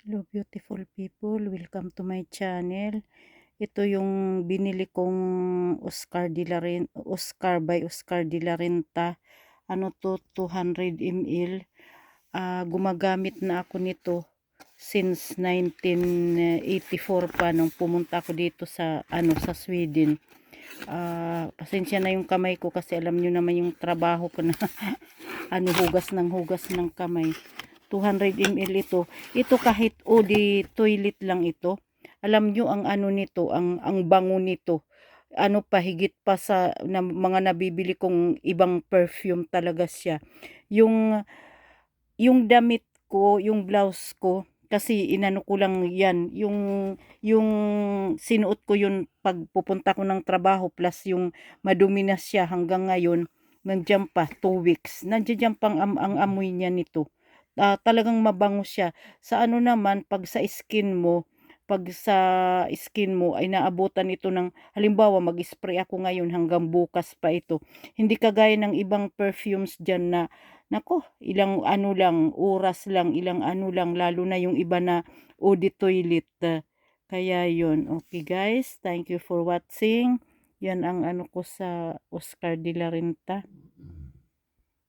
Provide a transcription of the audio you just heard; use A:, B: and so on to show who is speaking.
A: Hello beautiful people, welcome to my channel. Ito yung binili kong Oscar by Oscar de la Renta. Ano to, 200 ml. Gumagamit na ako nito since 1984 pa nung pumunta ako dito sa sa Sweden. Pasensya na yung kamay ko kasi alam nyo naman yung trabaho ko na hugas ng kamay. 200 ml ito. Ito kahit OD toilet lang ito. Alam nyo ang ano nito, ang bango nito. Ano pa higit pa sa mga nabibili kong ibang perfume talaga siya. Yung damit ko, yung blouse ko, kasi inano ko lang yan, yung sinuot ko yun pag pupunta ko ng trabaho plus yung madumi na siya hanggang ngayon, nandiyan pa 2 weeks, nandiyan pang ang amoy niya nito. Talagang mabango siya. Sa ano naman, pag sa skin mo ay naabutan ito ng, halimbawa mag-spray ako ngayon hanggang bukas pa ito. Hindi kagaya ng ibang perfumes dyan na nako, ilang ano lang, oras lang, ilang ano lang, lalo na yung iba na eau toilet. Kaya yun. Okay guys, thank you for watching. Yan ang ano ko sa Oscar de la Renta.